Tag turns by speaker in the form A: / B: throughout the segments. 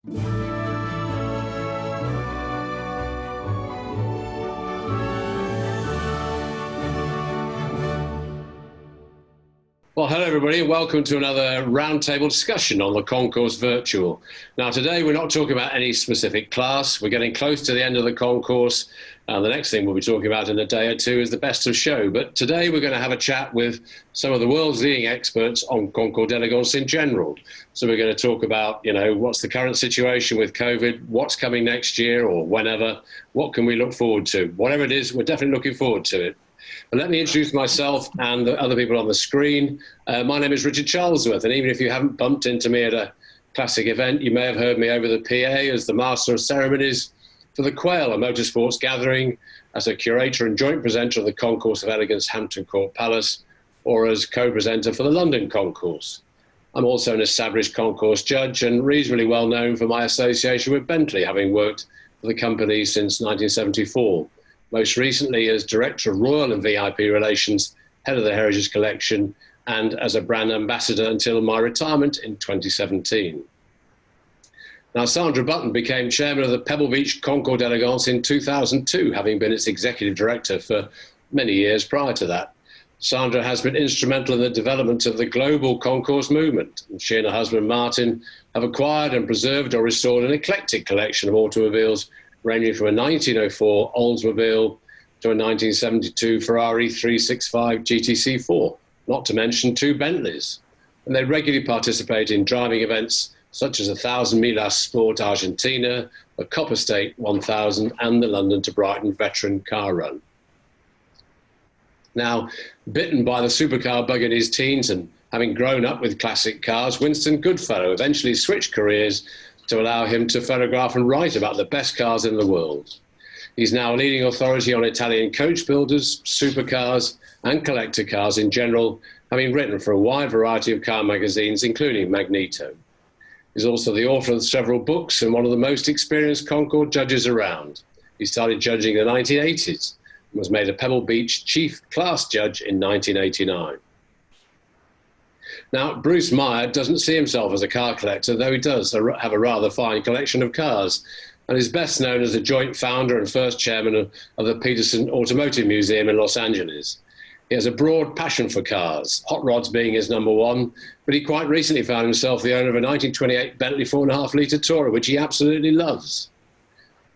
A: Well, hello everybody, and welcome to another roundtable discussion on the Concours Virtual. Now today we're not talking about any specific class, we're getting close to the end of the concourse, and the next thing we'll be talking about in a day or two is the best of show. But today we're going to have a chat with some of the world's leading experts on concours d'elegance in general. So we're going to talk about, what's the current situation with COVID, what's coming next year or whenever, what can we look forward to? Whatever it is, we're definitely looking forward to it. But let me introduce myself and the other people on the screen. My name is Richard Charlesworth, and even if you haven't bumped into me at a classic event, you may have heard me over the PA as the Master of Ceremonies for the Quail, a motorsports gathering, as a curator and joint presenter of the Concours of Elegance Hampton Court Palace, or as co-presenter for the London Concours. I'm also an established concours judge and reasonably well known for my association with Bentley, having worked for the company since 1974. Most recently as Director of Royal and VIP Relations, Head of the Heritage Collection, and as a brand ambassador until my retirement in 2017. Now, Sandra Button became Chairman of the Pebble Beach Concours d'Elegance in 2002, having been its Executive Director for many years prior to that. Sandra has been instrumental in the development of the global concours movement, and she and her husband Martin have acquired and preserved or restored an eclectic collection of automobiles ranging from a 1904 Oldsmobile to a 1972 Ferrari 365 GTC4, not to mention 2 Bentleys. And they regularly participate in driving events such as the 1000 Milas Sport Argentina, the Copper State 1000, and the London to Brighton Veteran Car Run. Now, bitten by the supercar bug in his teens and having grown up with classic cars, Winston Goodfellow eventually switched careers to allow him to photograph and write about the best cars in the world. He's now a leading authority on Italian coach builders, supercars, and collector cars in general, having written for a wide variety of car magazines, including Magneto. He's also the author of several books and one of the most experienced concours judges around. He started judging in the 1980s and was made a Pebble Beach Chief Class Judge in 1989. Now, Bruce Meyer doesn't see himself as a car collector, though he does have a rather fine collection of cars, and is best known as the joint founder and first chairman of the Peterson Automotive Museum in Los Angeles. He has a broad passion for cars, hot rods being his number one, but he quite recently found himself the owner of a 1928 Bentley 4.5-litre Tourer, which he absolutely loves.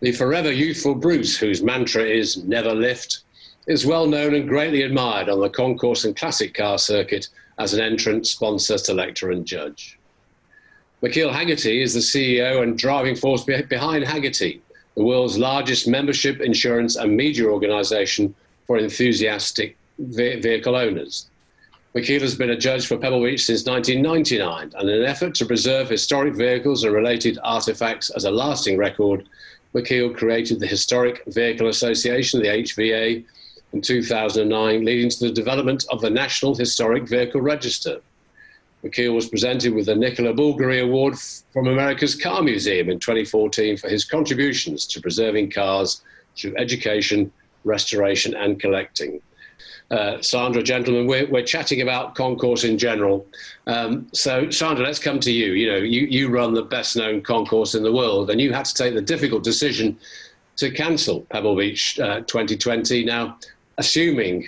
A: The forever youthful Bruce, whose mantra is never lift, is well known and greatly admired on the concours and classic car circuit as an entrant, sponsor, selector and judge. McKeel Hagerty is the CEO and driving force behind Hagerty, the world's largest membership, insurance and media organisation for enthusiastic vehicle owners. McKeel has been a judge for Pebble Beach since 1999, and in an effort to preserve historic vehicles and related artefacts as a lasting record, McKeel created the Historic Vehicle Association, the HVA, in 2009, leading to the development of the National Historic Vehicle Register. McKeel was presented with the Nicola Bulgari Award from America's Car Museum in 2014 for his contributions to preserving cars through education, restoration and collecting. Sandra, gentlemen, we're chatting about concours in general. So Sandra, let's come to you. You run the best known concours in the world, and you had to take the difficult decision to cancel Pebble Beach 2020. Now, assuming,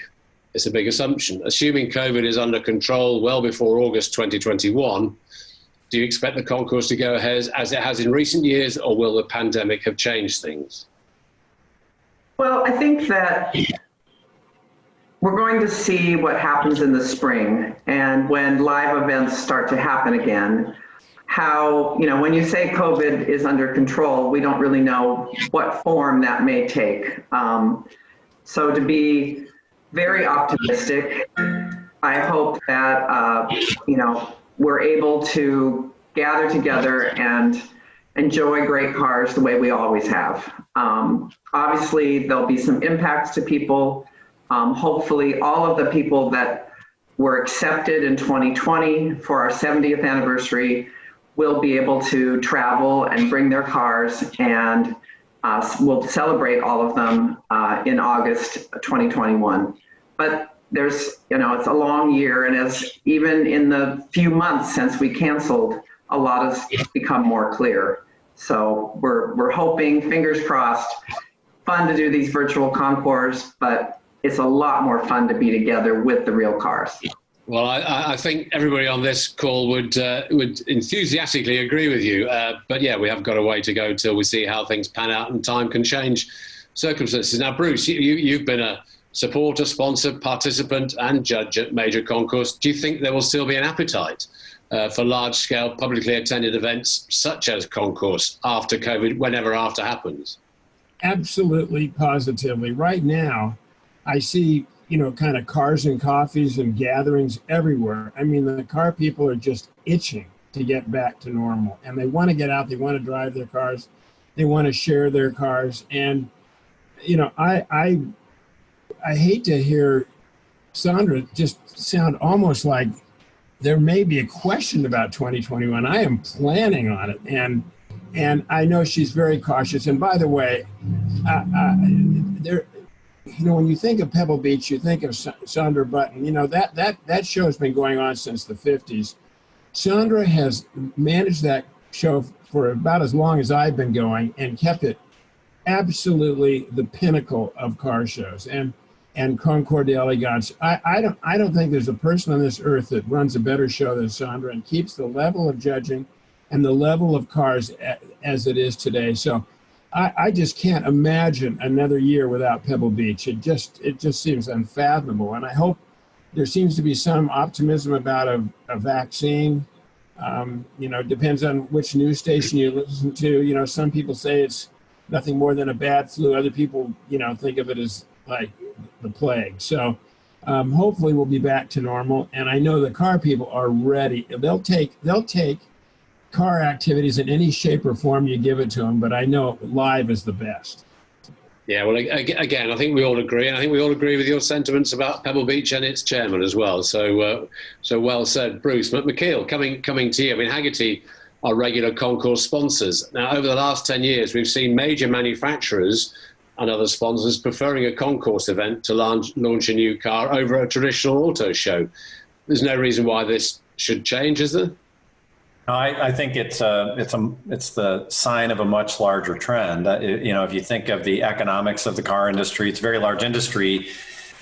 A: it's a big assumption, assuming COVID is under control well before August 2021, do you expect the concours to go ahead as it has in recent years, or will the pandemic have changed things?
B: Well, I think that we're going to see what happens in the spring, and when live events start to happen again, how, when you say COVID is under control, we don't really know what form that may take. So to be very optimistic, I hope that, we're able to gather together and enjoy great cars the way we always have. Obviously, there'll be some impacts to people. Hopefully, all of the people that were accepted in 2020 for our 70th anniversary will be able to travel and bring their cars, and we'll celebrate all of them in August 2021. But there's, it's a long year, and as even in the few months since we canceled, a lot has become more clear. So we're hoping, fingers crossed, fun to do these virtual concours, but it's a lot more fun to be together with the real cars.
A: Well, I think everybody on this call would enthusiastically agree with you. But yeah, we have got a way to go till we see how things pan out, and time can change circumstances. Now, Bruce, you've been a supporter, sponsor, participant, and judge at major concours. Do you think there will still be an appetite for large-scale, publicly attended events such as concours after COVID, whenever after happens?
C: Absolutely, positively. Right now, I see, kind of cars and coffees and gatherings everywhere. I mean, the car people are just itching to get back to normal, and they want to get out. They want to drive their cars. They want to share their cars. And, I hate to hear Sandra just sound almost like there may be a question about 2021. I am planning on it, and I know she's very cautious. And by the way, when you think of Pebble Beach, you think of Sandra Button. That show's been going on since the 50s. Sandra has managed that show for about as long as I've been going and kept it absolutely the pinnacle of car shows and Concours d'Elegance. I don't think there's a person on this earth that runs a better show than Sandra and keeps the level of judging and the level of cars as it is today. So I just can't imagine another year without Pebble Beach. It just seems unfathomable. And I hope there seems to be some optimism about a vaccine. Depends on which news station you listen to. Some people say it's nothing more than a bad flu. Other people, think of it as like the plague. So hopefully we'll be back to normal. And I know the car people are ready. They'll take car activities in any shape or form you give it to them, but I know live is the best.
A: Yeah, well, again, I think we all agree, and I think we all agree with your sentiments about Pebble Beach and its chairman as well. So well said, Bruce. McKeel, coming to you. I mean, Haggerty are regular concours sponsors. Now, over the last 10 years, we've seen major manufacturers and other sponsors preferring a concours event to launch a new car over a traditional auto show. There's no reason why this should change, is there?
D: I think it's the sign of a much larger trend. If you think of the economics of the car industry, it's a very large industry,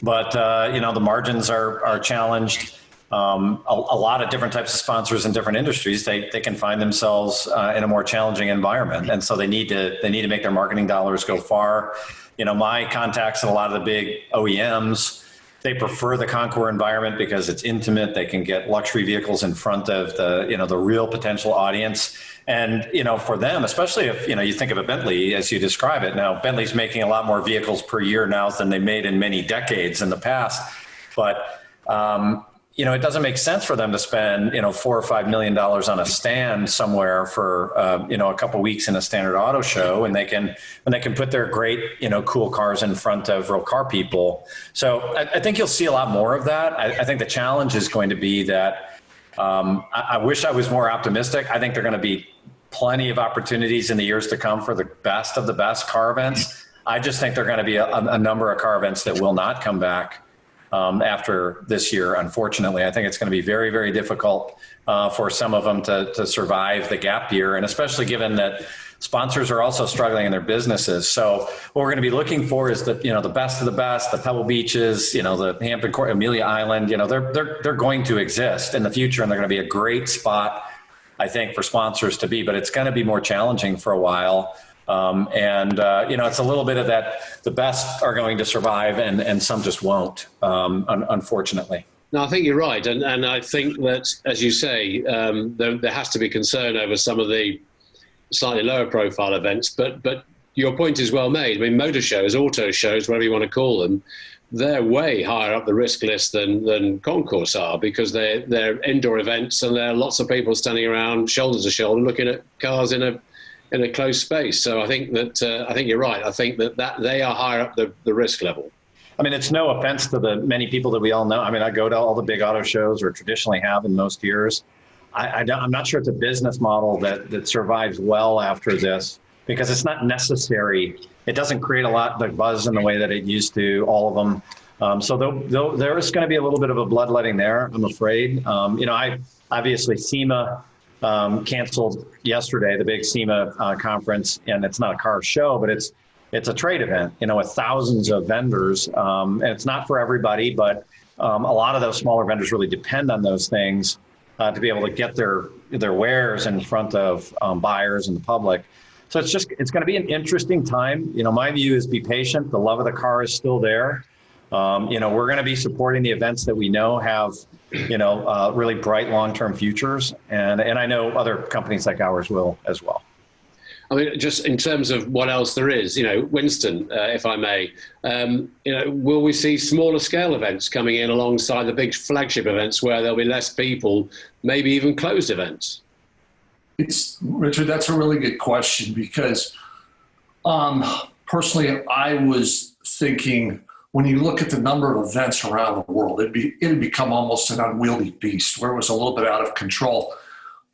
D: but the margins are challenged. A lot of different types of sponsors in different industries, they can find themselves in a more challenging environment, and so they need to make their marketing dollars go far. My contacts in a lot of the big OEMs, they prefer the Concours environment because it's intimate. They can get luxury vehicles in front of the real potential audience. And, for them, especially if, you think of a Bentley as you describe it. Now, Bentley's making a lot more vehicles per year now than they made in many decades in the past. But, it doesn't make sense for them to spend, $4 or $5 million on a stand somewhere for, a couple weeks in a standard auto show, and they can put their great, cool cars in front of real car people. So I think you'll see a lot more of that. I think the challenge is going to be that I wish I was more optimistic. I think there are going to be plenty of opportunities in the years to come for the best of the best car events. I just think there are going to be a number of car events that will not come back after this year, unfortunately. I think it's going to be very, very difficult for some of them to survive the gap year, and especially given that sponsors are also struggling in their businesses. So what we're going to be looking for is the best of the best, the Pebble Beaches, the Hampton Court, Amelia Island. They're going to exist in the future, and they're going to be a great spot, I think, for sponsors to be. But it's going to be more challenging for a while. It's a little bit of that, the best are going to survive and some just won't, unfortunately.
A: No, I think you're right. And I think that, as you say, there has to be concern over some of the slightly lower profile events. But your point is well made. I mean, motor shows, auto shows, whatever you want to call them, they're way higher up the risk list than concours are, because they're indoor events and there are lots of people standing around shoulder to shoulder looking at cars in a closed space. So I think you're right. I think that they are higher up the risk level.
D: I mean, it's no offense to the many people that we all know. I mean, I go to all the big auto shows, or traditionally have in most years. I'm not sure it's a business model that survives well after this, because it's not necessary. It doesn't create a lot of buzz in the way that it used to, all of them. So there is going to be a little bit of a bloodletting there, I'm afraid. I obviously SEMA canceled yesterday, the big SEMA conference, and it's not a car show, but it's a trade event, with thousands of vendors, and it's not for everybody, but a lot of those smaller vendors really depend on those things to be able to get their wares in front of buyers and the public. So it's going to be an interesting time. My view is be patient. The love of the car is still there. We're going to be supporting the events that we know have, really bright long-term futures. And I know other companies like ours will as well.
A: I mean, just in terms of what else there is, Winston, if I may, will we see smaller scale events coming in alongside the big flagship events where there'll be less people, maybe even closed events?
E: Richard, that's a really good question because personally, I was thinking when you look at the number of events around the world, it'd become almost an unwieldy beast where it was a little bit out of control.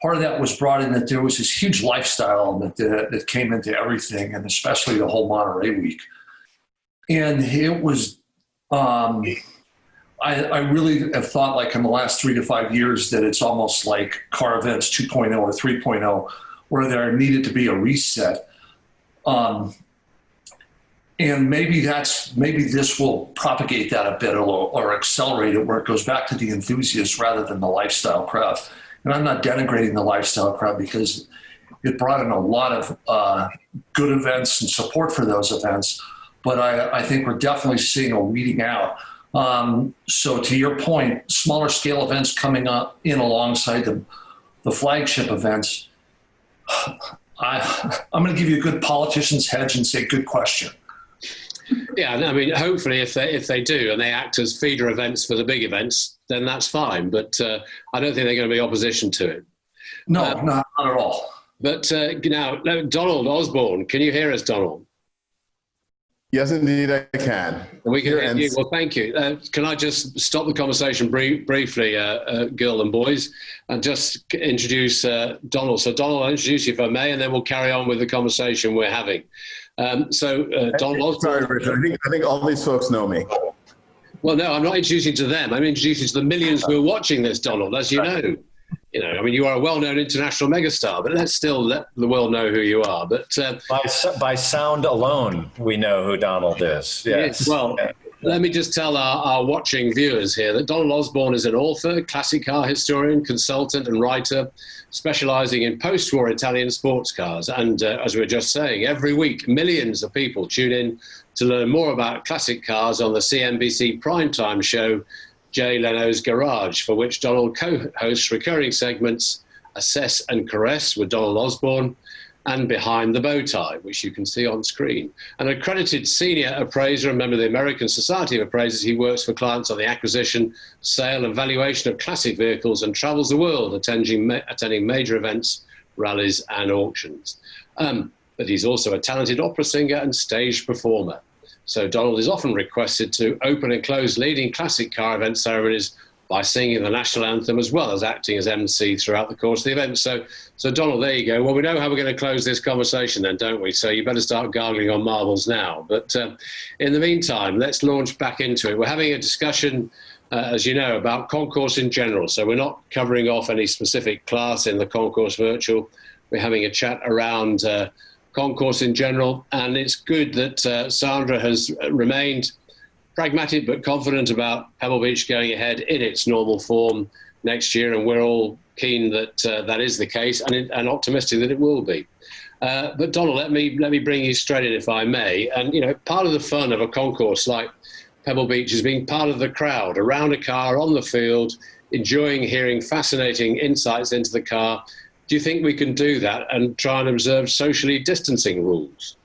E: Part of that was brought in that there was this huge lifestyle element that came into everything, and especially the whole Monterey week. And it was, I really have thought like in the last 3 to 5 years that it's almost like car events 2.0 or 3.0, where there needed to be a reset. And maybe this will propagate that a bit or accelerate it where it goes back to the enthusiasts rather than the lifestyle crowd. And I'm not denigrating the lifestyle crowd because it brought in a lot of good events and support for those events. But I think we're definitely seeing a weeding out. So to your point, smaller scale events coming up in alongside the flagship events, I'm going to give you a good politician's hedge and say, good question.
A: Yeah, I mean, hopefully if they do and they act as feeder events for the big events, then that's fine. But I don't think they're going to be opposition to it.
E: No, not at all.
A: But now, Donald Osborne, can you hear us, Donald?
F: Yes, indeed, I can.
A: We can hear you. Well, thank you. Can I just stop the conversation briefly, girl and boys, and just introduce Donald. So, Donald, I'll introduce you if I may, and then we'll carry on with the conversation we're having. Donald Osborne.
F: Sorry, Richard. I think all these folks know me.
A: Well, no, I'm not introducing to them. I'm introducing to the millions who are watching this, Donald, as you know. I mean, you are a well-known international megastar, but let's still let the world know who you are. But
D: by sound alone, we know who Donald is. Yes.
A: Well, let me just tell our watching viewers here that Donald Osborne is an author, classic car historian, consultant and writer, specializing in post-war Italian sports cars. And as we were just saying, every week, millions of people tune in to learn more about classic cars on the CNBC primetime show, Jay Leno's Garage, for which Donald co-hosts recurring segments Assess and Caress with Donald Osborne and Behind the Bow Tie, which you can see on screen. An accredited senior appraiser and member of the American Society of Appraisers, he works for clients on the acquisition, sale and valuation of classic vehicles and travels the world attending major events, rallies and auctions. But he's also a talented opera singer and stage performer. So Donald is often requested to open and close leading classic car event ceremonies by singing the national anthem as well as acting as MC throughout the course of the event. So Donald, there you go. Well, we know how we're going to close this conversation then, don't we? So you better start gargling on marbles now. But in the meantime, let's launch back into it. We're having a discussion, as you know, about Concours in general. So we're not covering off any specific class in the Concours Virtual. We're having a chat around Concours in general, and it's good that Sandra has remained pragmatic but confident about Pebble Beach going ahead in its normal form next year, and we're all keen that that is the case and optimistic that it will be. But Donald, let me bring you straight in, if I may. And part of the fun of a concourse like Pebble Beach is being part of the crowd around a car on the field, enjoying hearing fascinating insights into the car. Do you think we can do that and try and observe socially distancing rules?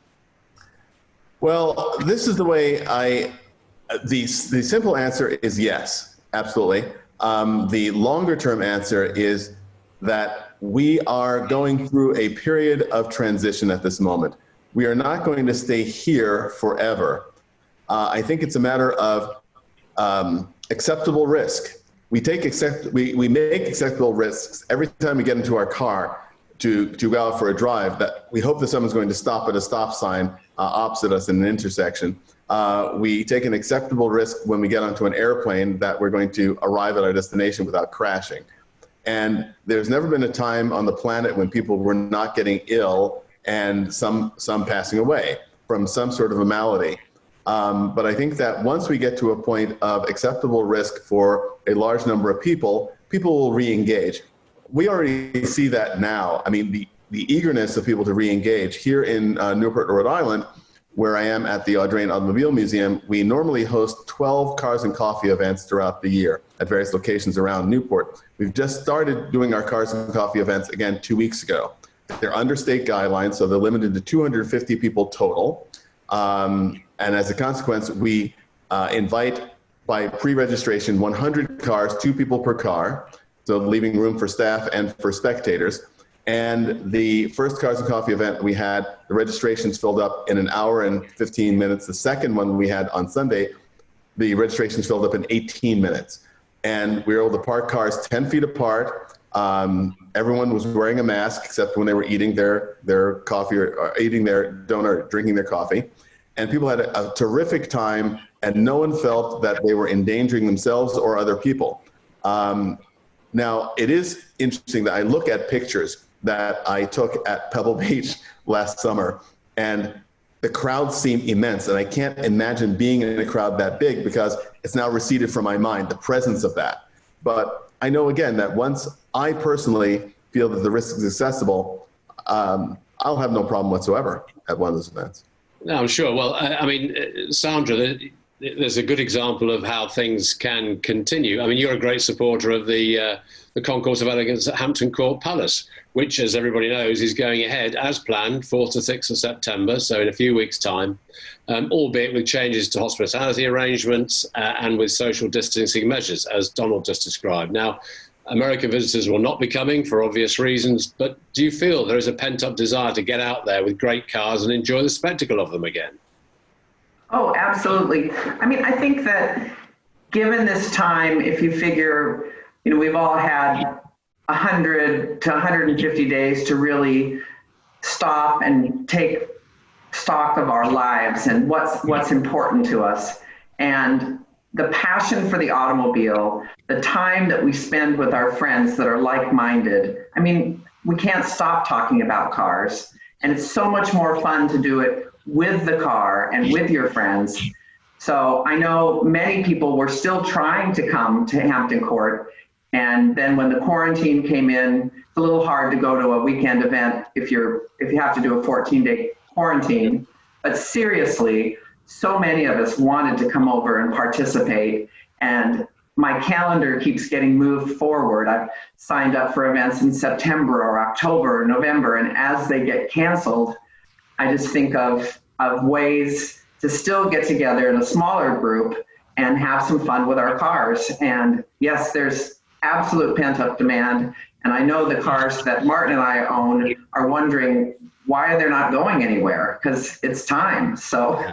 F: Well, this is the way the simple answer is yes, absolutely. The longer term answer is that we are going through a period of transition at this moment. We are not going to stay here forever. I think it's a matter of acceptable risk. We make acceptable risks every time we get into our car to go out for a drive, that we hope that someone's going to stop at a stop sign opposite us in an intersection. We take an acceptable risk when we get onto an airplane that we're going to arrive at our destination without crashing. And there's never been a time on the planet when people were not getting ill and some passing away from some sort of a malady. But I think that once we get to a point of acceptable risk for a large number of people, people will re-engage. We already see that now. I mean, the eagerness of people to re-engage. Here in Newport, Rhode Island, where I am at the Audrain Automobile Museum, we normally host 12 Cars and Coffee events throughout the year at various locations around Newport. We've just started doing our Cars and Coffee events again 2 weeks ago. They're under state guidelines, so they're limited to 250 people total. And as a consequence, we invite by pre-registration 100 cars, 2 people per car, so leaving room for staff and for spectators. And the first Cars and Coffee event we had, the registrations filled up in 1 hour and 15 minutes. The second one we had on Sunday, the registrations filled up in 18 minutes. And we were able to park cars 10 feet apart. Everyone was wearing a mask except when they were eating their coffee or eating their donut, or drinking their coffee. And people had a terrific time, and no one felt that they were endangering themselves or other people. Now, it is interesting that I look at pictures that I took at Pebble Beach last summer, and the crowds seem immense, and I can't imagine being in a crowd that big because it's now receded from my mind, the presence of that. But I know, again, that once I personally feel that the risk is accessible, I'll have no problem whatsoever at one of those events.
A: No, I'm sure. Well, I mean, Sandra, there's a good example of how things can continue. I mean, you're a great supporter of the Concours of Elegance at Hampton Court Palace, which, as everybody knows, is going ahead as planned, 4th to 6th of September, so in a few weeks' time, albeit with changes to hospitality arrangements and with social distancing measures, as Donald just described. Now, American visitors will not be coming for obvious reasons, but do you feel there is a pent-up desire to get out there with great cars and enjoy the spectacle of them again?
B: Oh, absolutely. I mean, I think that given this time, if you figure, you know, we've all had 100 to 150 days to really stop and take stock of our lives and what's important to us. And the passion for the automobile, the time that we spend with our friends that are like-minded. I mean, we can't stop talking about cars, and it's so much more fun to do it with the car and with your friends. So I know many people were still trying to come to Hampton Court, and then when the quarantine came in, it's a little hard to go to a weekend event if you have to do a 14-day quarantine. But seriously, so many of us wanted to come over and participate, and my calendar keeps getting moved forward. I've signed up for events in September or October or November, and as they get canceled, I just think of ways to still get together in a smaller group and have some fun with our cars. And yes, there's absolute pent-up demand, and I know the cars that Martin and I own are wondering why they're not going anywhere, because it's time. So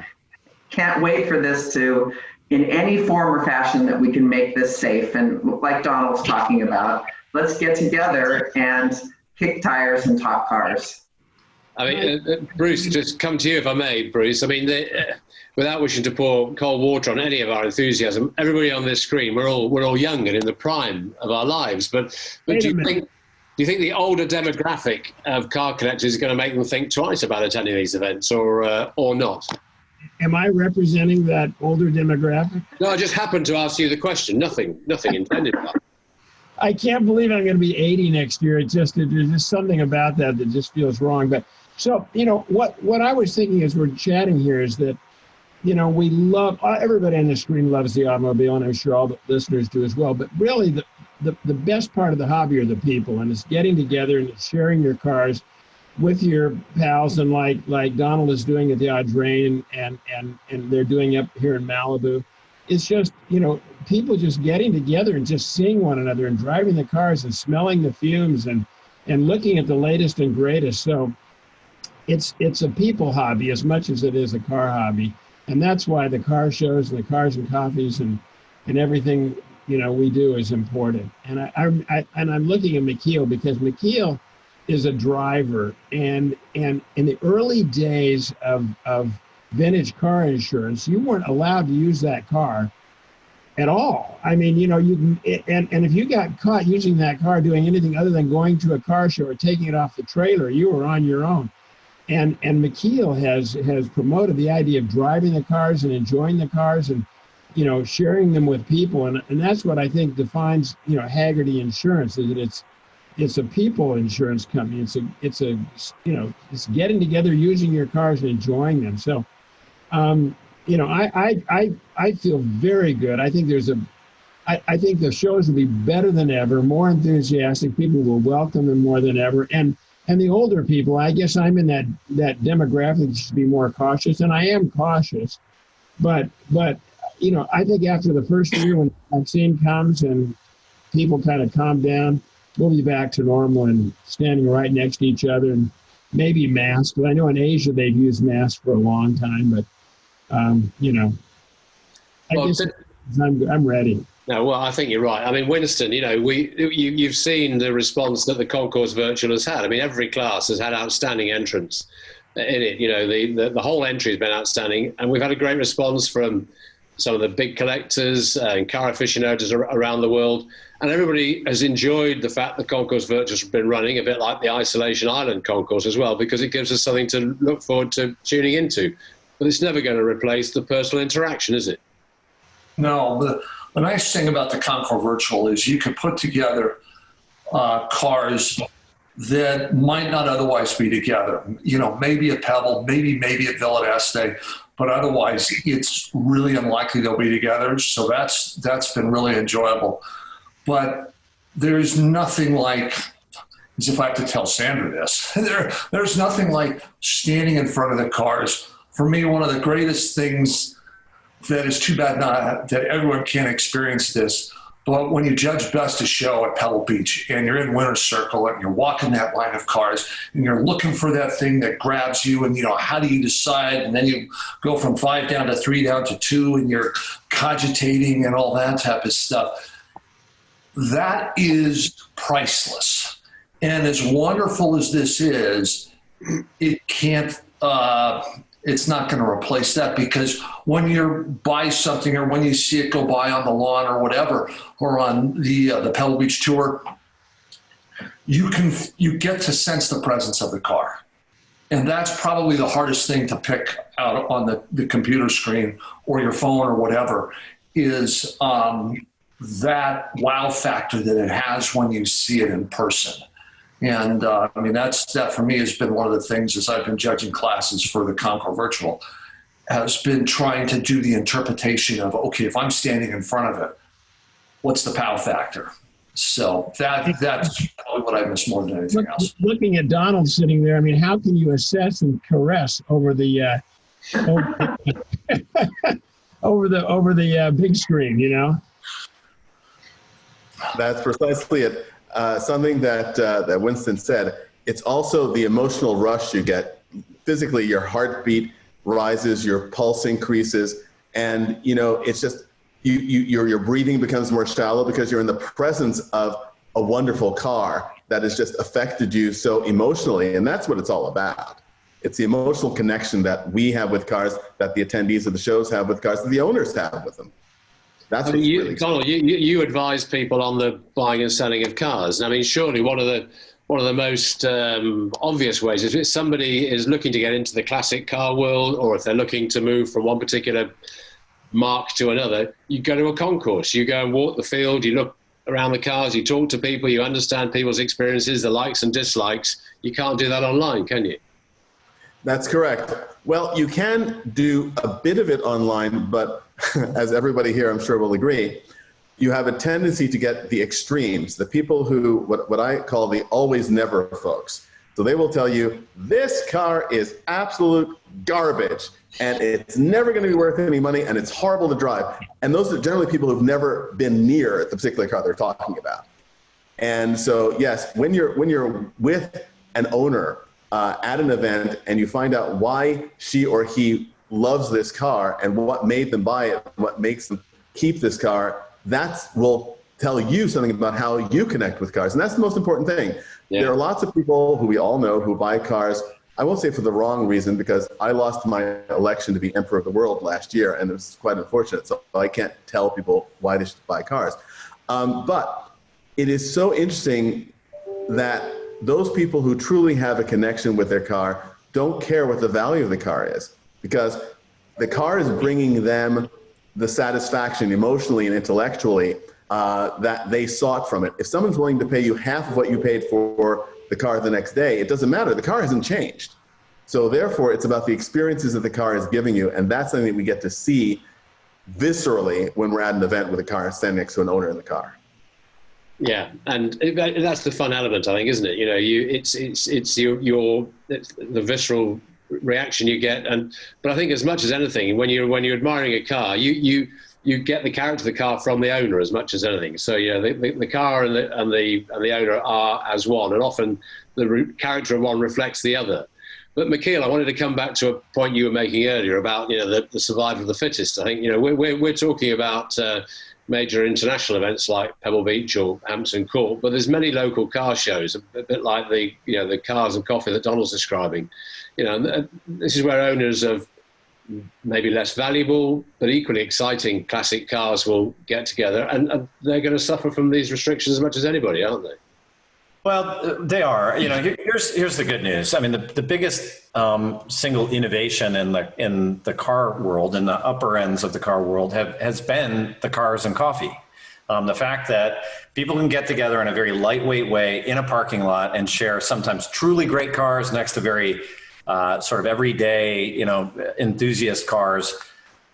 B: can't wait for this to, in any form or fashion that we can make this safe. And like Donald's talking about, let's get together and kick tires and talk cars.
A: I mean, Bruce, just come to you if I may, Bruce. I mean, without wishing to pour cold water on any of our enthusiasm, everybody on this screen, we're all young and in the prime of our lives. But do you think the older demographic of car collectors is going to make them think twice about attending these events, or not?
C: Am I representing that older demographic?
A: No, I just happened to ask you the question. Nothing intended by it.
C: I can't believe I'm going to be 80 next year. There's just something about that just feels wrong. But so, you know, what I was thinking as we're chatting here is that, you know, we love, everybody on the screen loves the automobile, and I'm sure all the listeners do as well. But really, the best part of the hobby are the people, and it's getting together and sharing your cars with your pals, and like Donald is doing at the Audrain, and they're doing up here in Malibu. It's just, you know, people just getting together and just seeing one another and driving the cars and smelling the fumes and looking at the latest and greatest. So it's a people hobby as much as it is a car hobby. And that's why the car shows and the Cars and Coffees and everything, you know, we do is important. And I'm looking at McKeel, because McKeel is a driver, and in the early days of vintage car insurance, you weren't allowed to use that car at all. I mean, you know, you can, and if you got caught using that car doing anything other than going to a car show or taking it off the trailer, you were on your own. And McKeel has promoted the idea of driving the cars and enjoying the cars and, you know, sharing them with people. And that's what I think defines, you know, Haggerty Insurance, is that it's a people insurance company. It's a you know, it's getting together, using your cars and enjoying them. So, you know, I feel very good. I think I think the shows will be better than ever, more enthusiastic. People will welcome them more than ever. And the older people, I guess I'm in that demographic that should be more cautious, and I am cautious. But you know, I think after the first year, when the vaccine comes and people kind of calm down, we'll be back to normal and standing right next to each other, and maybe masks. But I know in Asia they've used masks for a long time, but you know, I guess I'm ready.
A: No, well, I think you're right. I mean, Winston, you know, you've seen the response that the Concours Virtual has had. I mean, every class has had outstanding entrants in it. You know, the whole entry has been outstanding, and we've had a great response from some of the big collectors and car aficionados around the world. And everybody has enjoyed the fact that Concours Virtual has been running, a bit like the Isolation Island Concours as well, because it gives us something to look forward to tuning into. But it's never going to replace the personal interaction, is it?
E: No, the nice thing about the Concours Virtual is you can put together cars that might not otherwise be together. You know, maybe at Pebble, maybe at Villa d'Este, but otherwise it's really unlikely they'll be together. So that's been really enjoyable. But there's nothing like, as if I have to tell Sandra this, there's nothing like standing in front of the cars. For me, one of the greatest things that is too bad not that everyone can't experience this, but when you judge best a show at Pebble Beach and you're in Winner's Circle and you're walking that line of cars and you're looking for that thing that grabs you, and you know, how do you decide? And then you go from 5 down to 3 down to 2 and you're cogitating and all that type of stuff. That is priceless. And as wonderful as this is, it can't it's not going to replace that, because when you buy something or when you see it go by on the lawn or whatever, or on the Pebble Beach tour, you get to sense the presence of the car. And that's probably the hardest thing to pick out on the computer screen or your phone or whatever, is that wow factor that it has when you see it in person. And I mean, that for me has been one of the things, as I've been judging classes for the Concours Virtual, has been trying to do the interpretation of, okay, if I'm standing in front of it, what's the pow factor? So that's probably what I miss more than anything else.
C: Looking at Donald sitting there, I mean, how can you assess and caress over the over the big screen, you know?
F: That's precisely it. Something that Winston said, it's also the emotional rush you get. Physically, your heartbeat rises, your pulse increases, and you know, it's just your breathing becomes more shallow because you're in the presence of a wonderful car that has just affected you so emotionally, and that's what it's all about. It's the emotional connection that we have with cars, that the attendees of the shows have with cars, that the owners have with them. That's
A: Donald, you advise people on the buying and selling of cars. And I mean, surely one of the most obvious ways is if somebody is looking to get into the classic car world, or if they're looking to move from one particular mark to another, you go to a concourse. You go and walk the field, you look around the cars, you talk to people, you understand people's experiences, the likes and dislikes. You can't do that online, can you?
F: That's correct. Well, you can do a bit of it online, but as everybody here I'm sure will agree, you have a tendency to get the extremes, the people who, what I call the always never folks. So they will tell you, this car is absolute garbage and it's never going to be worth any money and it's horrible to drive. And those are generally people who've never been near the particular car they're talking about. And so, yes, when you're with an owner at an event and you find out why she or he loves this car and what made them buy it, what makes them keep this car, that will tell you something about how you connect with cars. And that's the most important thing. Yeah. There are lots of people who we all know who buy cars I won't say for the wrong reason, because I lost my election to be emperor of the world last year, and it was quite unfortunate. So I can't tell people why they should buy cars. But it is so interesting that those people who truly have a connection with their car don't care what the value of the car is, because the car is bringing them the satisfaction emotionally and intellectually that they sought from it. If someone's willing to pay you half of what you paid for the car the next day, it doesn't matter. The car hasn't changed. So therefore, it's about the experiences that the car is giving you, and that's something that we get to see viscerally when we're at an event with a car standing next to an owner in the car.
A: Yeah, and that's the fun element, I think, isn't it? You know, it's the visceral reaction you get, but I think as much as anything, when you're admiring a car, you get the character of the car from the owner as much as anything. So yeah, the car and the owner are as one, and often the character of one reflects the other. But Michiel, I wanted to come back to a point you were making earlier about, you know, the survival of the fittest. I think, you know, we're talking about major international events like Pebble Beach or Hampton Court, but there's many local car shows, a bit like the cars and coffee that Donald's describing. You know, this is where owners of maybe less valuable but equally exciting classic cars will get together, and they're going to suffer from these restrictions as much as anybody, aren't they?
D: Well, they are. You know, here's the good news. I mean, the biggest single innovation in the car world, in the upper ends of the car world, has been the cars and coffee. The fact that people can get together in a very lightweight way in a parking lot and share sometimes truly great cars next to very sort of everyday, you know, enthusiast cars,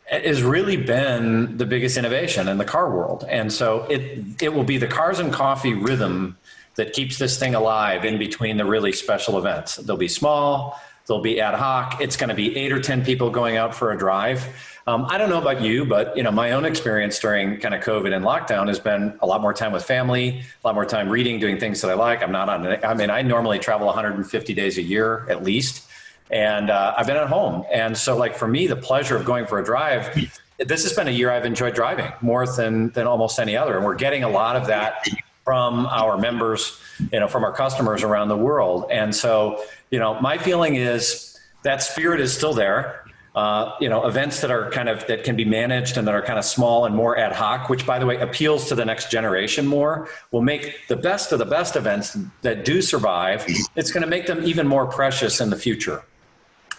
D: has really been the biggest innovation in the car world. And so it will be the cars and coffee rhythm that keeps this thing alive in between the really special events. They'll be small, they'll be ad hoc. It's going to be 8 or 10 people going out for a drive. I don't know about you, but you know, my own experience during kind of COVID and lockdown has been a lot more time with family, a lot more time reading, doing things that I like. I normally travel 150 days a year at least. And I've been at home. And so like for me, the pleasure of going for a drive, this has been a year I've enjoyed driving more than almost any other. And we're getting a lot of that from our members, you know, from our customers around the world. And so, you know, my feeling is that spirit is still there. You know, events that can be managed and that are kind of small and more ad hoc, which by the way, appeals to the next generation more, will make the best of the best events that do survive. It's going to make them even more precious in the future.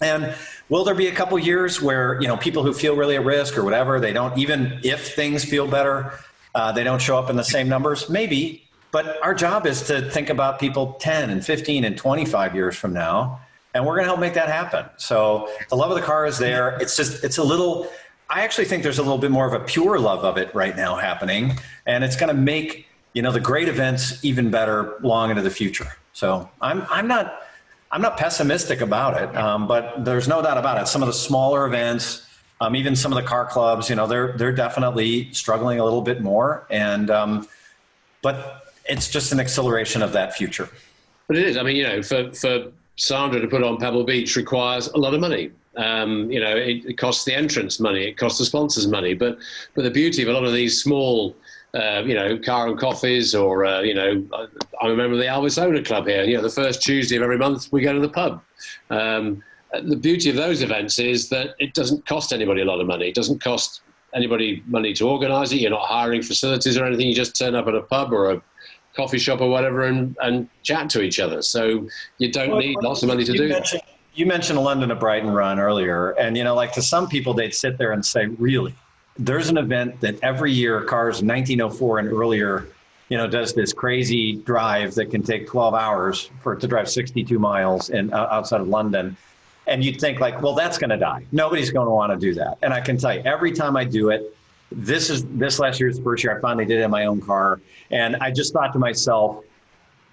D: And will there be a couple years where, you know, people who feel really at risk or whatever, they don't, even if things feel better, they don't show up in the same numbers? Maybe. But our job is to think about people 10 and 15 and 25 years from now, and we're going to help make that happen. So the love of the car is there. I actually think there's a little bit more of a pure love of it right now happening, and it's going to make, you know, the great events even better long into the future. So I'm not pessimistic about it, but there's no doubt about it. Some of the smaller events, even some of the car clubs, you know, they're definitely struggling a little bit more, and but it's just an acceleration of that future.
A: But it is. I mean, you know, for Sandra to put on Pebble Beach requires a lot of money. You know, it costs the entrance money, it costs the sponsors money. But the beauty of a lot of these small, you know, car and coffees, or you know, I remember the Alvis Owner Club here. You know, the first Tuesday of every month we go to the pub. The beauty of those events is that it doesn't cost anybody a lot of money. It doesn't cost anybody money to organise it. You're not hiring facilities or anything. You just turn up at a pub or a coffee shop or whatever and chat to each other. So you don't need lots of money to do that.
D: You mentioned a London to Brighton run earlier. And, you know, like to some people, they'd sit there and say, really, there's an event that every year cars 1904 and earlier, you know, does this crazy drive that can take 12 hours for it to drive 62 miles outside of London. And you'd think like, well, that's going to die. Nobody's going to want to do that. And I can tell you, every time I do it, this last year's the first year I finally did it in my own car. And I just thought to myself,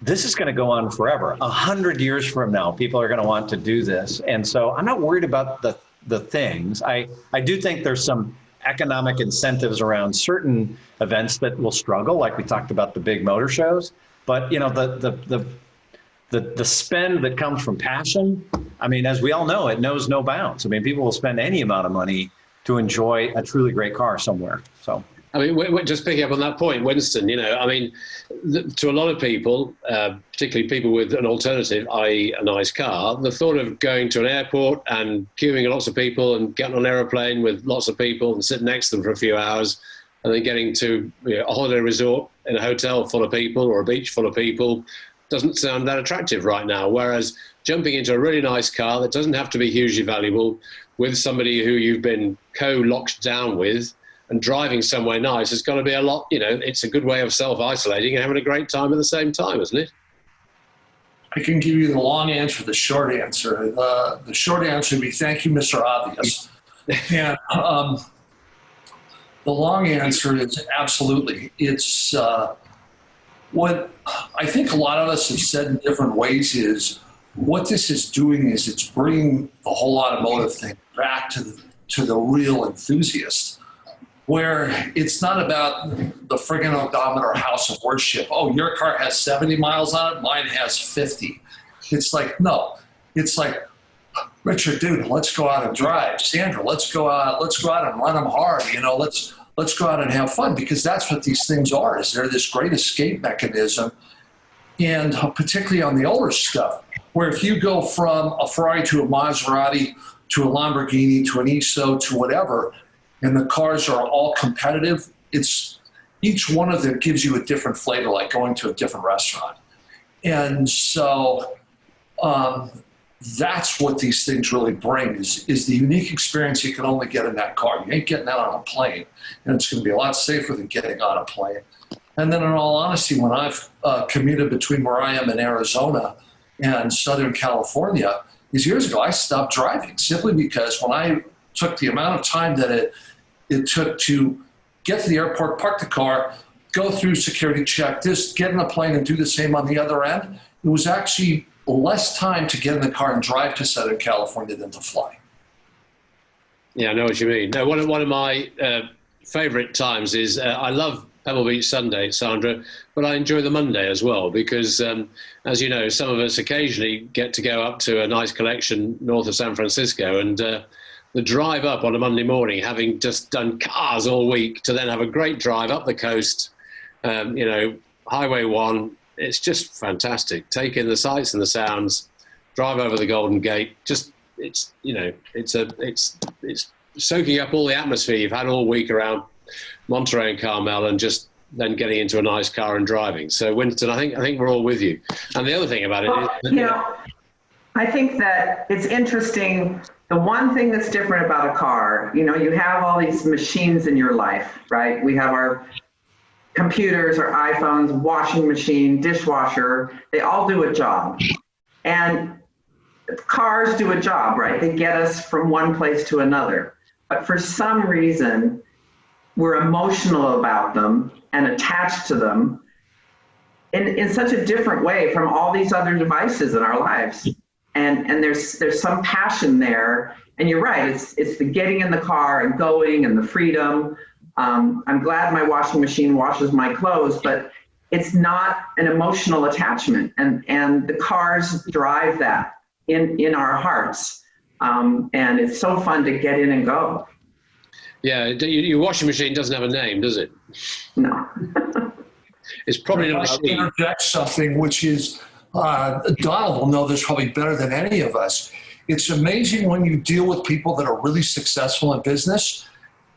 D: this is going to go on forever. 100 years from now, people are going to want to do this. And so I'm not worried about the things. I do think there's some economic incentives around certain events that will struggle, like we talked about the big motor shows. But, you know, the spend that comes from passion, I mean, as we all know, it knows no bounds. I mean, people will spend any amount of money to enjoy a truly great car somewhere. So
A: I mean, we're just picking up on that point, Winston, I mean, to a lot of people, particularly people with an alternative, i.e. a nice car, the thought of going to an airport and queuing lots of people and getting on an aeroplane with lots of people and sitting next to them for a few hours and then getting to a holiday resort in a hotel full of people or a beach full of people doesn't sound that attractive right now. Whereas jumping into a really nice car that doesn't have to be hugely valuable with somebody who you've been co-locked down with and driving somewhere nice is going to be a lot, it's a good way of self-isolating and having a great time at the same time, isn't it?
E: I can give you the long answer, the short answer. The short answer would be thank you, Mr. Obvious. And the long answer is absolutely. It's what I think a lot of us have said in different ways is what this is doing is it's bringing the whole automotive thing back to the real enthusiast, where it's not about the friggin' odometer house of worship. Oh, your car has 70 miles on it, mine has 50. It's like, no. It's like, Richard, dude, let's go out and drive. Sandra, let's go out and run them hard. Let's go out and have fun, because that's what these things are, is they're this great escape mechanism. And particularly on the older stuff, where if you go from a Ferrari to a Maserati to a Lamborghini to an ESO to whatever, and the cars are all competitive, it's each one of them gives you a different flavor, like going to a different restaurant. And so that's what these things really bring is the unique experience you can only get in that car. You ain't getting that on a plane, and it's going to be a lot safer than getting on a plane. And then in all honesty, when I've commuted between where I am in Arizona and Southern California, these years ago, I stopped driving simply because when I took the amount of time that it took to get to the airport, park the car, go through security check, just get in a plane and do the same on the other end, it was actually less time to get in the car and drive to Southern California than to fly.
A: Yeah, I know what you mean. No, one of my favorite times is I love Pebble Beach Sunday, Sandra, but I enjoy the Monday as well because, as you know, some of us occasionally get to go up to a nice collection north of San Francisco, and the drive up on a Monday morning, having just done cars all week, to then have a great drive up the coast, Highway 1, it's just fantastic. Take in the sights and the sounds, drive over the Golden Gate. Just it's soaking up all the atmosphere you've had all week around Monterey and Carmel, and just then getting into a nice car and driving. So Winston, I think we're all with you. And the other thing about it is,
B: I think that it's interesting. The one thing that's different about a car, you have all these machines in your life, right? We have our computers, our iPhones, washing machine, dishwasher, they all do a job. And cars do a job, right? They get us from one place to another. But for some reason, we're emotional about them and attached to them in such a different way from all these other devices in our lives. And there's some passion there. And you're right, it's the getting in the car and going and the freedom. I'm glad my washing machine washes my clothes, but it's not an emotional attachment. And the cars drive that in our hearts. And it's so fun to get in and go.
A: Yeah, your washing machine doesn't have a name, does it?
B: No.
A: It's probably not a machine.
E: I'll interject something, which is, Donald will know this probably better than any of us. It's amazing when you deal with people that are really successful in business,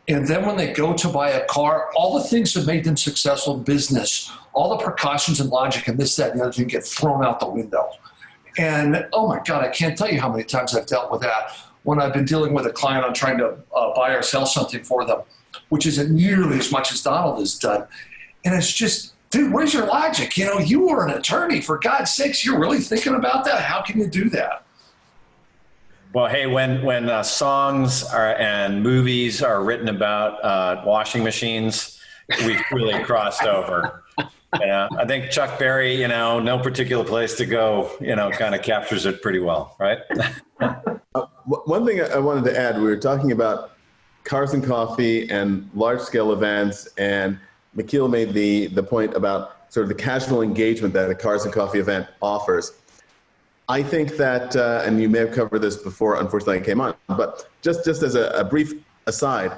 E: and then when they go to buy a car, all the things that made them successful in business, all the precautions and logic and this, that, and the other thing get thrown out the window. And, oh my God, I can't tell you how many times I've dealt with that when I've been dealing with a client on trying to buy or sell something for them, which isn't nearly as much as Donald has done. And it's just, dude, where's your logic? You were an attorney. For God's sakes, you're really thinking about that? How can you do that?
D: Well, hey, when songs and movies are written about washing machines, we've really crossed over. I think Chuck Berry, No Particular Place to Go, kind of captures it pretty well, right?
F: One thing I wanted to add, we were talking about cars and coffee and large-scale events, and McKeel made the point about sort of the casual engagement that a cars and coffee event offers. I think that, and you may have covered this before, unfortunately I came on, but just as a brief aside,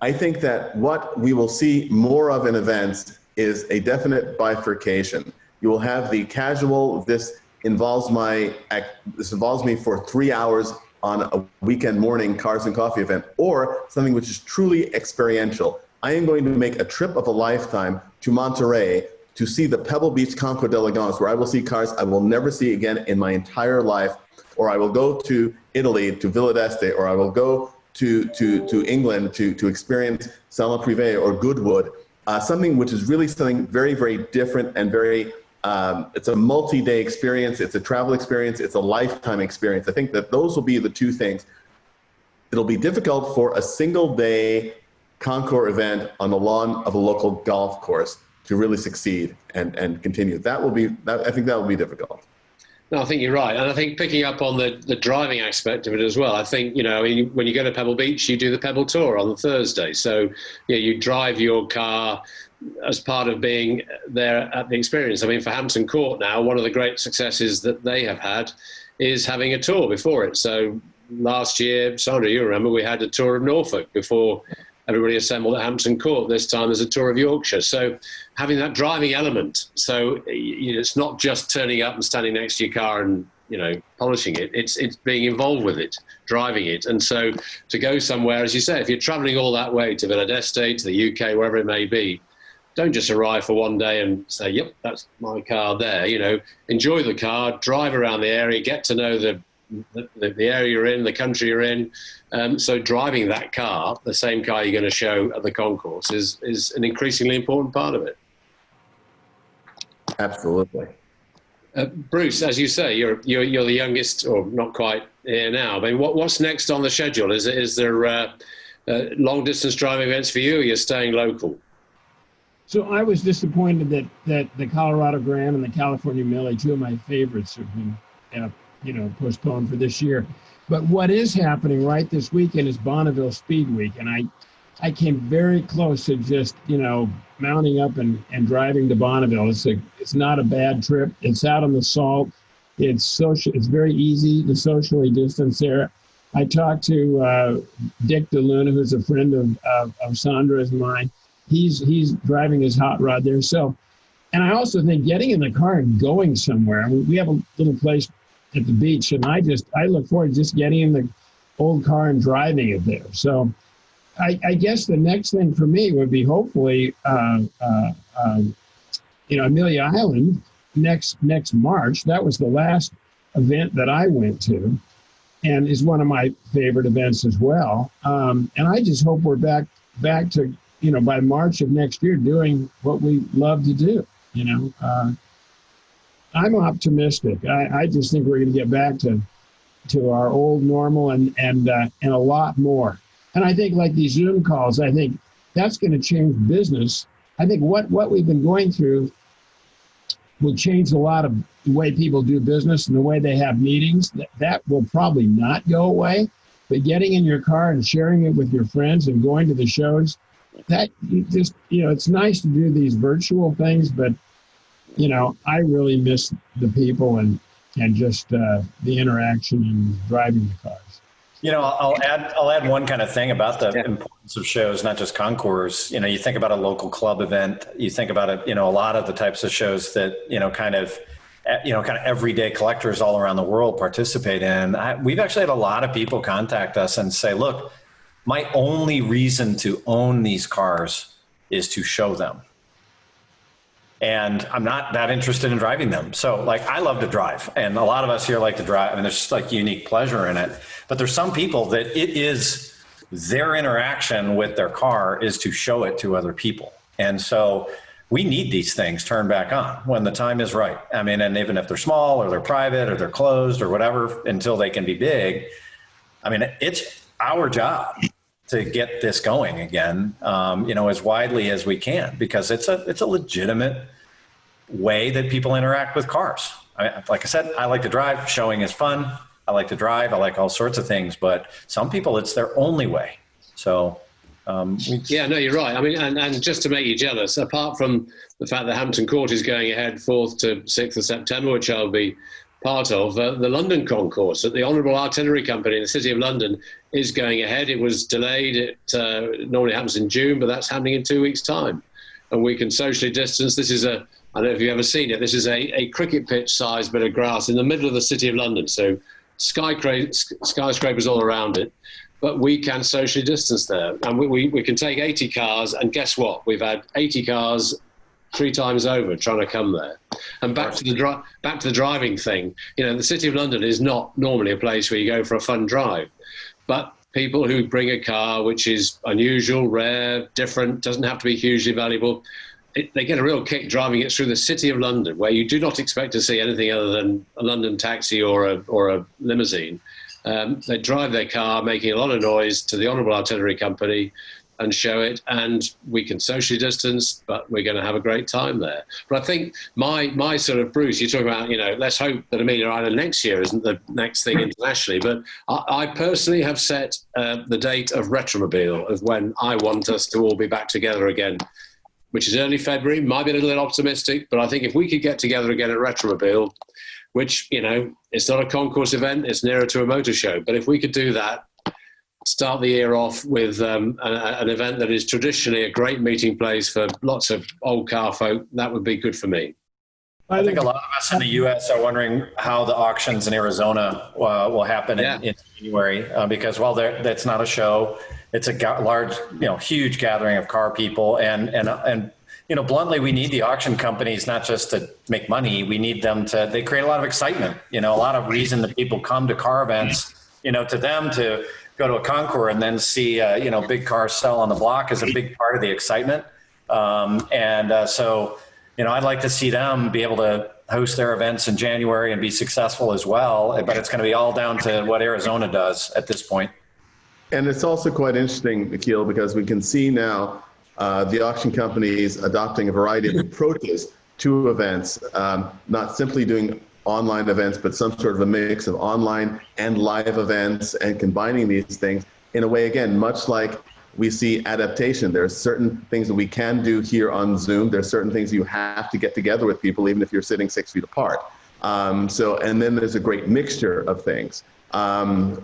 F: I think that what we will see more of in events is a definite bifurcation. You will have the casual, this involves me for 3 hours on a weekend morning cars and coffee event, or something which is truly experiential. I am going to make a trip of a lifetime to Monterey to see the Pebble Beach Concours d'Elegance, where I will see cars I will never see again in my entire life, or I will go to Italy, to Villa d'Este, or I will go to England to experience Salon Privé or Goodwood, something which is really something very, very different and very, it's a multi-day experience, it's a travel experience, it's a lifetime experience. I think that those will be the two things. It'll be difficult for a single day Concours event on the lawn of a local golf course to really succeed and continue. I think that will be difficult.
A: No, I think you're right. And I think picking up on the driving aspect of it as well, I think, when you go to Pebble Beach, you do the Pebble Tour on the Thursday. So you drive your car as part of being there at the experience. I mean, for Hampton Court now, one of the great successes that they have had is having a tour before it. So last year, Sandra, you remember, we had a tour of Norfolk before everybody assembled at Hampton Court. This time there's a tour of Yorkshire. So having that driving element, so it's not just turning up and standing next to your car and polishing it. It's being involved with it, driving it. And so to go somewhere, as you say, if you're traveling all that way to Villa d'Este, to the UK, wherever it may be, don't just arrive for one day and say, yep, that's my car there. Enjoy the car, drive around the area, get to know the area you're in, the country you're in. So driving that car, the same car you're going to show at the concourse, is an increasingly important part of it.
F: Absolutely.
A: Bruce, as you say, you're the youngest, or not quite here now. I mean, what's next on the schedule? Is there long distance driving events for you, or you're staying local?
C: So I was disappointed that the Colorado Grand and the California Millie, two of my favorites, have been postponed for this year. But what is happening right this weekend is Bonneville Speed Week, and I came very close to just mounting up and driving to Bonneville. It's not a bad trip. It's out on the salt. It's very easy to socially distance there. I talked to Dick DeLuna, who's a friend of Sandra's and mine. He's driving his hot rod there. So, and I also think getting in the car and going somewhere. I mean, we have a little place at the beach, and I look forward to just getting in the old car and driving it there. So I guess the next thing for me would be hopefully Amelia Island next March. That was the last event that I went to, and is one of my favorite events as well. And I just hope we're back to by March of next year doing what we love to do. I'm optimistic. I just think we're going to get back to our old normal and a lot more. And I think like these Zoom calls, I think that's going to change business. I think what we've been going through will change a lot of the way people do business and the way they have meetings. That will probably not go away. But getting in your car and sharing it with your friends and going to the shows, that it's nice to do these virtual things, but I really miss the people and just the interaction and driving the cars.
D: I'll add one kind of thing about the importance of shows, not just Concours. You think about a local club event, you think about it, a lot of the types of shows that, kind of everyday collectors all around the world participate in. We've actually had a lot of people contact us and say, look, my only reason to own these cars is to show them. And I'm not that interested in driving them. So I love to drive, and a lot of us here like to drive, and there's just unique pleasure in it. But there's some people that it is their interaction with their car is to show it to other people. And so we need these things turned back on when the time is right. I mean, and even if they're small or they're private or they're closed or whatever, until they can be big, I mean, it's our job to get this going again, as widely as we can, because it's a legitimate way that people interact with cars. Like I said, I like to drive. Showing is fun. I like to drive. I like all sorts of things, but some people, it's their only way. So,
A: yeah, no, you're right. I mean, and just to make you jealous, apart from the fact that Hampton Court is going ahead 4th to 6th of September, which I'll be part of the London Concours that the Honourable Artillery Company in the City of London is going ahead. It was delayed. It normally happens in June, but that's happening in 2 weeks' time. And we can socially distance. This is I don't know if you've ever seen it, this is a cricket pitch-sized bit of grass in the middle of the City of London. So skyscrapers all around it. But we can socially distance there. And we can take 80 cars, and guess what? We've had 80 cars 3 times over trying to come there. And back to the driving thing, the City of London is not normally a place where you go for a fun drive. But people who bring a car which is unusual, rare, different, doesn't have to be hugely valuable, they get a real kick driving it through the City of London, where you do not expect to see anything other than a London taxi or a limousine. They drive their car, making a lot of noise to the Honourable Artillery Company, and show it, and we can socially distance, but we're going to have a great time there. But I think my sort of, Bruce, you're talking about, let's hope that Amelia Island next year isn't the next thing internationally, but I personally have set the date of Retromobile, of when I want us to all be back together again, which is early February. Might be a little bit optimistic, but I think if we could get together again at Retromobile, which, it's not a concourse event, it's nearer to a motor show, but if we could do that, start the year off with an event that is traditionally a great meeting place for lots of old car folk, that would be good for me.
D: I think a lot of us in the U.S. are wondering how the auctions in Arizona will happen in January, because that's not a show. It's a large, huge gathering of car people, and bluntly, we need the auction companies not just to make money. We need them they create a lot of excitement. A lot of reason that people come to car events. To them to go to a Concours and then see, big cars sell on the block is a big part of the excitement. So, I'd like to see them be able to host their events in January and be successful as well. But it's going to be all down to what Arizona does at this point.
F: And it's also quite interesting, Nikhil, because we can see now the auction companies adopting a variety of approaches to events, not simply doing online events, but some sort of a mix of online and live events, and combining these things in a way, again, much like we see adaptation. There are certain things that we can do here on Zoom. There are certain things you have to get together with people, even if you're sitting 6 feet apart. And then there's a great mixture of things.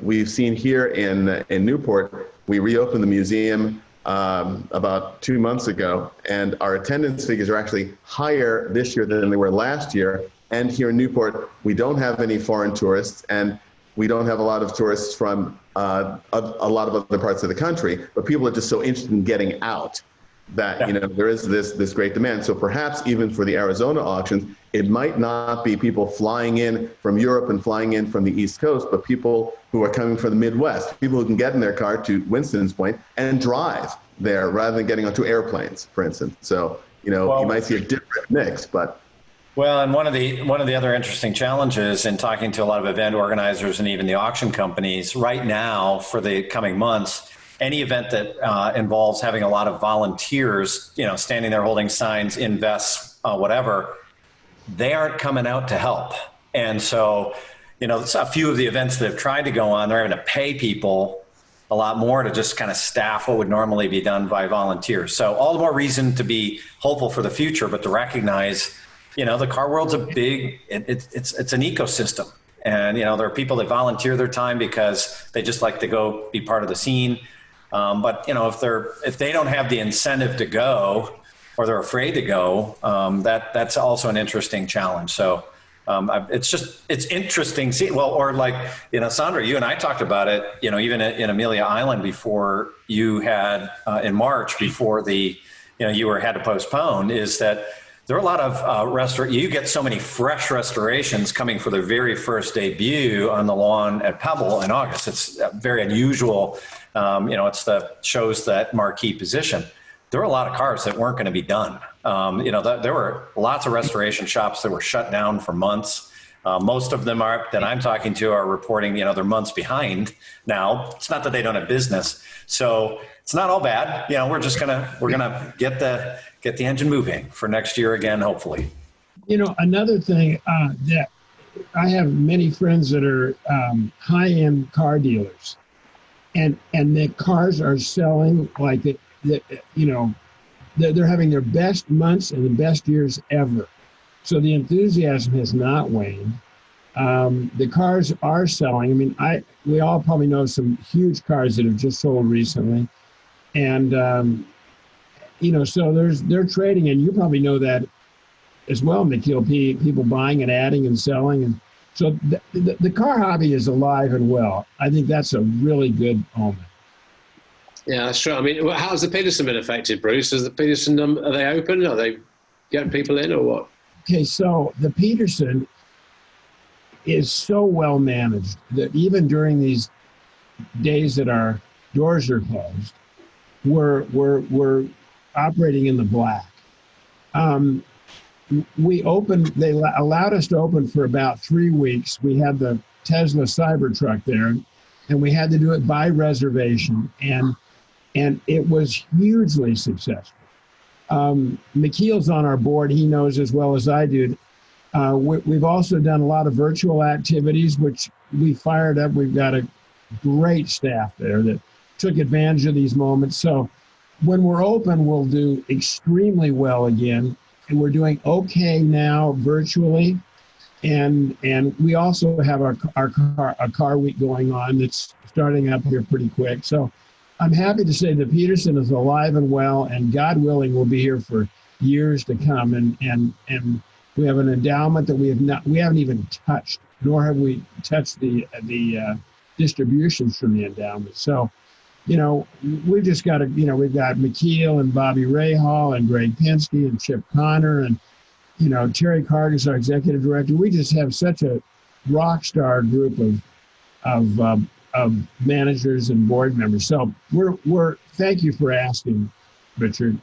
F: We've seen here in Newport, we reopened the museum about 2 months ago, and our attendance figures are actually higher this year than they were last year. And here in Newport, we don't have any foreign tourists, and we don't have a lot of tourists from a lot of other parts of the country, but people are just so interested in getting out that, there is this great demand. So perhaps even for the Arizona auctions, it might not be people flying in from Europe and flying in from the East Coast, but people who are coming from the Midwest, people who can get in their car to Winston's point and drive there rather than getting onto airplanes, for instance. So, you might see a different mix, but.
D: Well, and one of the other interesting challenges in talking to a lot of event organizers and even the auction companies right now for the coming months, any event that involves having a lot of volunteers, standing there holding signs, in vests, whatever, they aren't coming out to help. And so, a few of the events that have tried to go on, they're having to pay people a lot more to just kind of staff what would normally be done by volunteers. So all the more reason to be hopeful for the future, but to recognize the car world's it's an ecosystem, and there are people that volunteer their time because they just like to go be part of the scene. But if they don't have the incentive to go, or they're afraid to go, that's also an interesting challenge. So it's interesting. Sandra, you and I talked about it. Even in Amelia Island before you had in March before you had to postpone. Is that there are a lot of you get so many fresh restorations coming for their very first debut on the lawn at Pebble in August. It's very unusual. Shows that marquee position. There were a lot of cars that weren't going to be done. There were lots of restoration shops that were shut down for months. Most of them that I'm talking to are reporting, they're months behind now. It's not that they don't have business. So it's not all bad. We're gonna get the engine moving for next year again, hopefully.
C: Another thing that I have many friends that are high-end car dealers, and the cars are selling like they're having their best months and the best years ever. So the enthusiasm has not waned. The cars are selling. I mean, we all probably know some huge cars that have just sold recently, and so they're trading, and you probably know that as well, Nikhil. People buying and adding and selling, and so the car hobby is alive and well. I think that's a really good omen.
A: Yeah, that's true. I mean, how's the Peterson been affected, Bruce? Is the Peterson, are they open? Are they getting people in or what?
C: Okay, so the Peterson is so well managed that even during these days that our doors are closed, we're operating in the black. They allowed us to open for about 3 weeks. We had the Tesla Cybertruck there, and we had to do it by reservation, and it was hugely successful. Nikhil's on our board. He knows as well as I do. We've also done a lot of virtual activities, which we fired up. We've got a great staff there that took advantage of these moments. So when we're open, we'll do extremely well again. And we're doing okay now virtually. And we also have our car week going on that's starting up here pretty quick. So I'm happy to say that Peterson is alive and well, and God willing, will be here for years to come. And we have an endowment that we haven't even touched, nor have we touched the distributions from the endowment. So, we've just got we've got McKeel and Bobby Rahal and Greg Penske and Chip Connor and, Terry Carter's our executive director. We just have such a rock star group of managers and board members. So we're thank you for asking, Richard.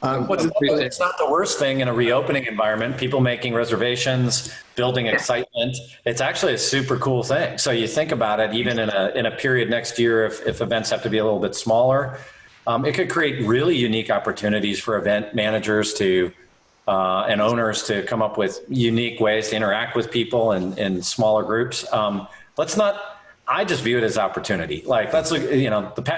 D: It's not the worst thing in a reopening environment, people making reservations, building excitement. It's actually a super cool thing. So you think about it, even in a period next year, if events have to be a little bit smaller, it could create really unique opportunities for event managers and owners to come up with unique ways to interact with people in smaller groups. I just view it as opportunity. Like, let's look,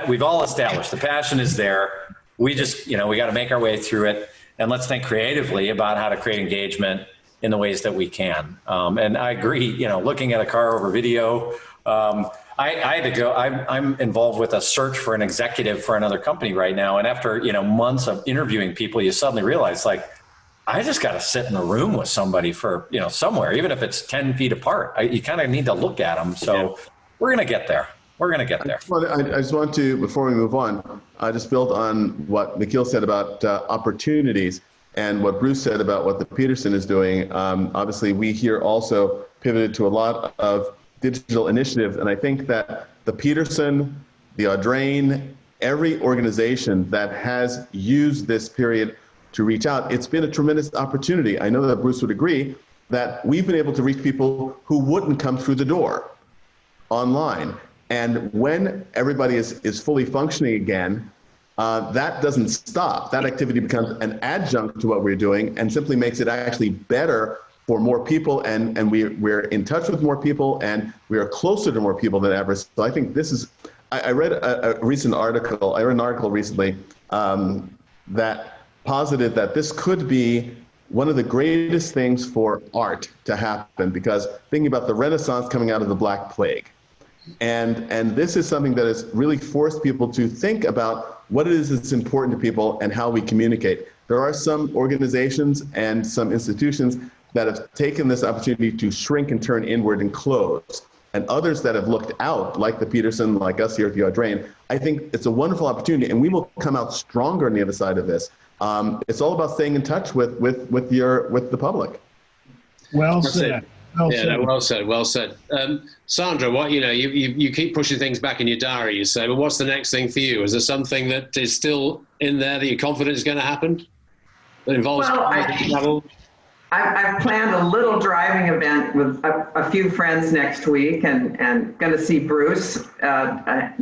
D: we've all established the passion is there. We just, we got to make our way through it, and let's think creatively about how to create engagement in the ways that we can. And I agree, looking at a car over video, I had to go, I'm involved with a search for an executive for another company right now. And after, months of interviewing people, you suddenly realize, like, I just got to sit in the room with somebody for, somewhere, even if it's 10 feet apart. You kind of need to look at them. So we're going to get there. We're going to get there.
F: I just want to, before we move on, just build on what Nikhil said about opportunities and what Bruce said about what the Peterson is doing. Obviously, we here also pivoted to a lot of digital initiatives, and I think that the Peterson, the Audrain, every organization that has used this period to reach out, it's been a tremendous opportunity. I know that Bruce would agree that we've been able to reach people who wouldn't come through the door online. And when everybody is fully functioning again, that doesn't stop. That activity becomes an adjunct to what we're doing and simply makes it actually better for more people. And we're in touch with more people, and we are closer to more people than ever. So I think this is, I read a recent article, I read an article recently that posited that this could be one of the greatest things for art to happen, because thinking about the Renaissance coming out of the Black Plague. And this is something that has really forced people to think about what it is that's important to people and how we communicate. There are some organizations and some institutions that have taken this opportunity to shrink and turn inward and close, and others that have looked out, like the Peterson, like us here at the Audrain. I think it's a wonderful opportunity, and we will come out stronger on the other side of this. It's all about staying in touch with the public.
C: Well said.
A: Well said. Sandra, what you keep pushing things back in your diary, you say, but what's the next thing for you? Is there something that is still in there that you're confident is going to happen that involves travel?
B: I've planned a little driving event with a few friends next week, and going to see Bruce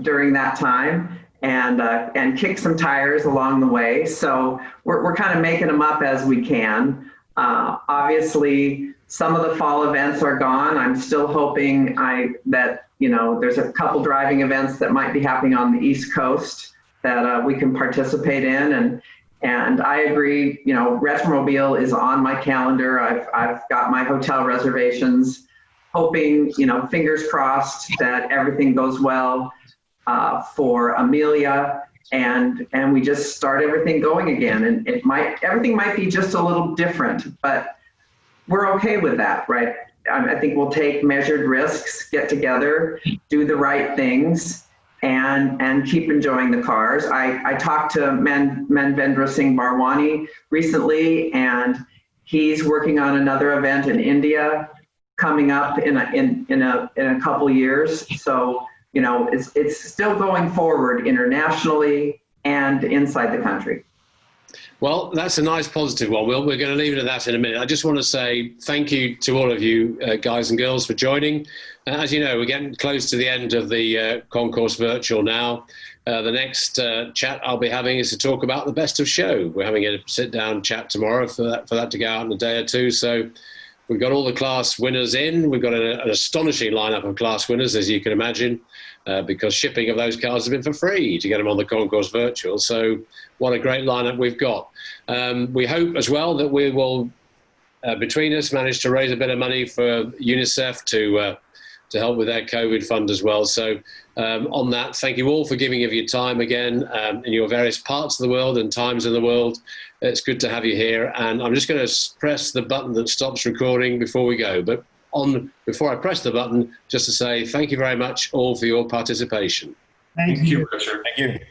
B: during that time, and kick some tires along the way. So we're kind of making them up as we can. Obviously, some of the fall events are gone. I'm still hoping that there's a couple driving events that might be happening on the East Coast that we can participate in. And I agree, Retromobile is on my calendar. I've got my hotel reservations hoping, fingers crossed that everything goes well for Amelia, and we just start everything going again. And everything might be just a little different, but we're okay with that, right? I think we'll take measured risks, get together, do the right things, and keep enjoying the cars. I talked to Manvendra Singh Barwani recently, and he's working on another event in India coming up in a couple years. So, it's still going forward internationally and inside the country.
A: Well, that's a nice positive one. We're going to leave it at that in a minute. I just want to say thank you to all of you guys and girls for joining. As you know, we're getting close to the end of the Concours Virtual now. The next chat I'll be having is to talk about the best of show. We're having a sit-down chat tomorrow for that to go out in a day or two. So we've got all the class winners in. We've got an astonishing lineup of class winners, as you can imagine, because shipping of those cars has been for free to get them on the Concours Virtual. So what a great lineup we've got. We hope as well that we will, between us, manage to raise a bit of money for UNICEF to help with their COVID fund as well. So on that, thank you all for giving of your time again in your various parts of the world and times in the world. It's good to have you here. And I'm just going to press the button that stops recording before we go. But before I press the button, just to say thank you very much all for your participation.
C: Thank you.
E: Richard.
D: Thank you.